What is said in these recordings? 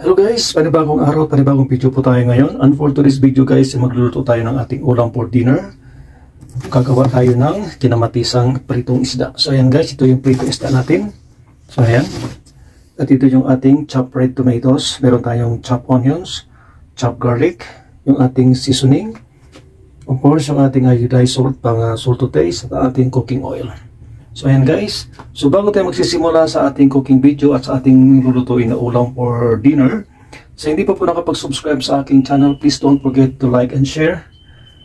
Hello guys, panibagong araw, panibagong video po tayo ngayon. And for today's video guys, magluluto tayo ng ating ulam for dinner. Gagawa tayo ng kinamatisang pritong isda. So ayan guys, ito yung pritong isda natin. So ayan. At ito yung ating chopped red tomatoes. Meron tayong chopped onions, chopped garlic, yung ating seasoning. Of course, yung ating iodized salt, pang salt to taste, at ating cooking oil. So ayan guys, so bago tayo magsisimula sa ating cooking video at sa ating lulutuin na ulam for dinner, so hindi pa po nakapag-subscribe sa aking channel, please don't forget to like and share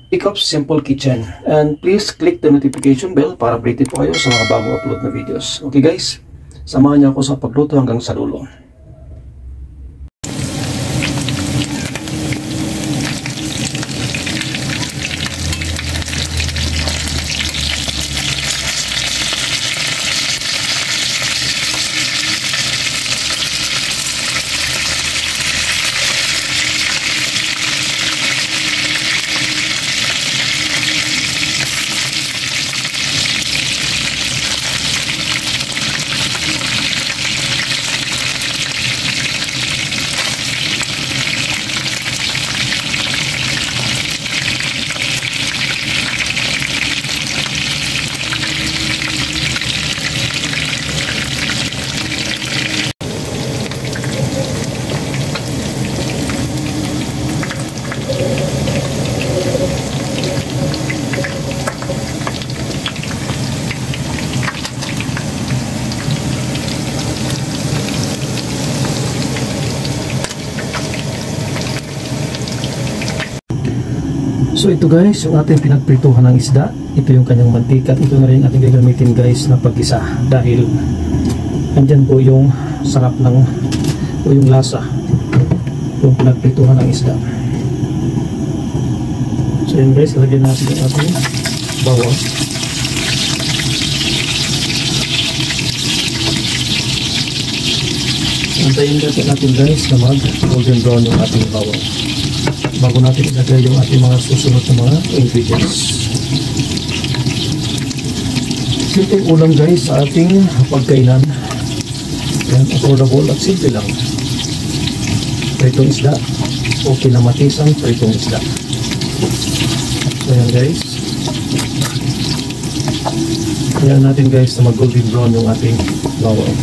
Icop's Simple Kitchen. And please click the notification bell para updated po kayo sa mga bagong upload na videos. Okay guys, samahan niyo ako sa pagluto hanggang sa dulo. So ito guys, yung ating pinagprituhan ng isda, ito yung kanyang mantika, ito na rin ating gagamitin guys na pag-isa dahil andyan po yung sarap ng o yung lasa yung pinagprituhan ng isda. So yun guys, lagyan natin yung ating bawang. Antayin natin guys na mag golden brown yung ating bawang bago natin ilagay yung ating mga susunod na mga ingredients. Simple ulam guys sa ating pagkainan. Yan, affordable at simple lang. Pritong isda o kinamatisang pritong isda. So yan guys. Kaya natin guys na mag golden brown yung ating bawang.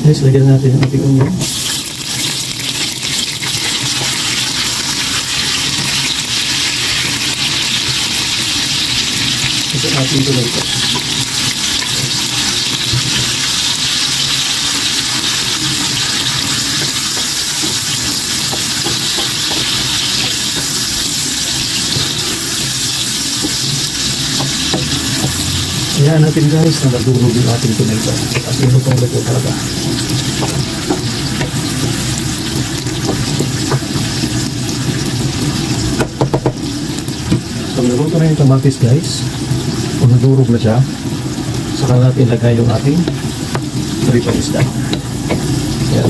Guys, lagyan natin yung ating onion. Ito ating tomato. Ayan natin guys na nagdurog yung ating tomato. At inutong luto talaga. So naluto na yung kamatis guys. Kung nadurog na siya, saka natin ilagay yung ating pritong isda. Ayan.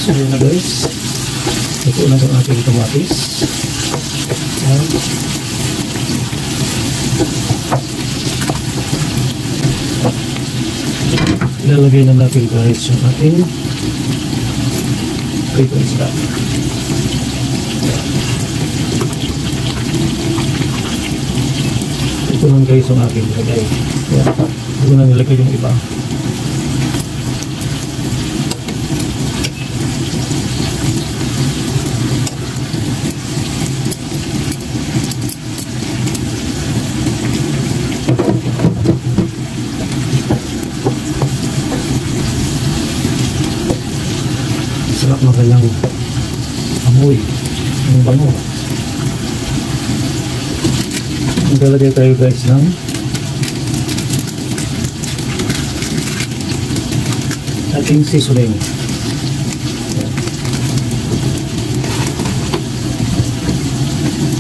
So yun na guys, ito na ang ating kamatis. Ayan. Ilalagay na natin guys yung ating pritong isda. Ito lang guys yung aking nilagay. Ito na nilagay yung iba. Sarap na kanyang amoy. Ang bango. Maglalagay tayo guys ng ating seasoning.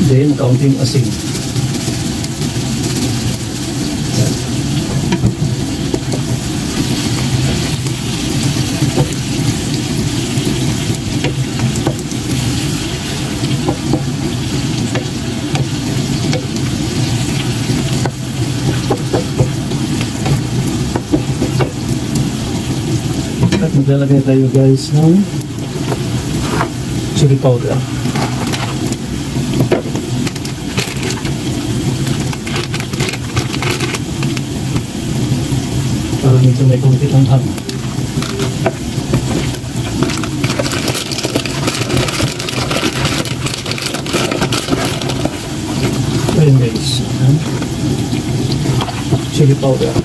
Then kaunting asin. At maglalagay tayo guys ng chili powder. Para nito may konti lang hang. Ayan guys, chili powder.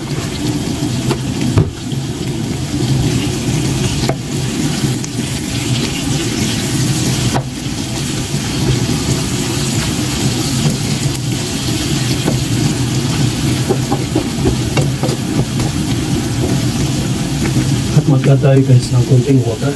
At magkatayo guys ng konting water.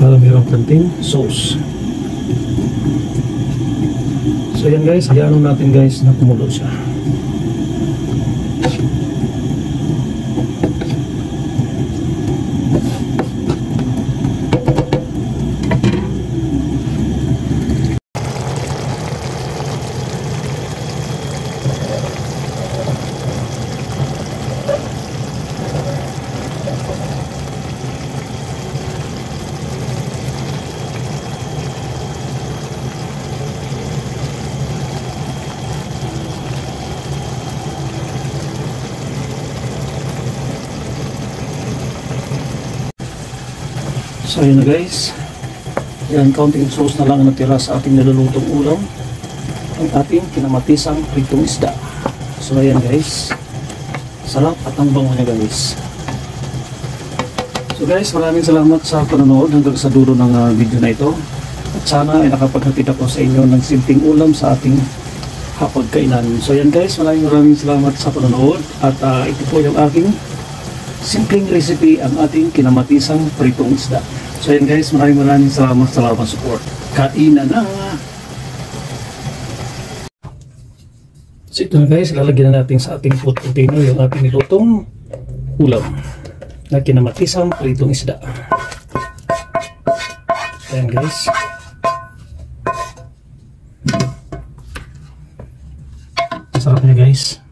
Para mayroong konting sauce. So yan guys, hayaan natin guys na kumulo siya. So yun na guys, yan, kaunting sauce na lang natira sa ating nilulutong ulam, ang ating kinamatisang pritong isda. So ayan guys, sarap at ang bango niya guys. So guys, maraming salamat sa panonood hanggang sa dulo ng video na ito, at sana ay nakapaghatid ako sa inyo ng simpleng ulam sa ating hapagkainan. So yan guys, maraming salamat sa panonood, at ito po yung aking simpleng recipe, ang ating kinamatisang pritong isda. So yan guys, maraming salamat sa lahat ng support. Kainan na! So ito na guys, lalagyan na natin sa ating food container yung ating nilutong ulam na kinamatisang pritong isda. Ayan guys. Sarap niya guys.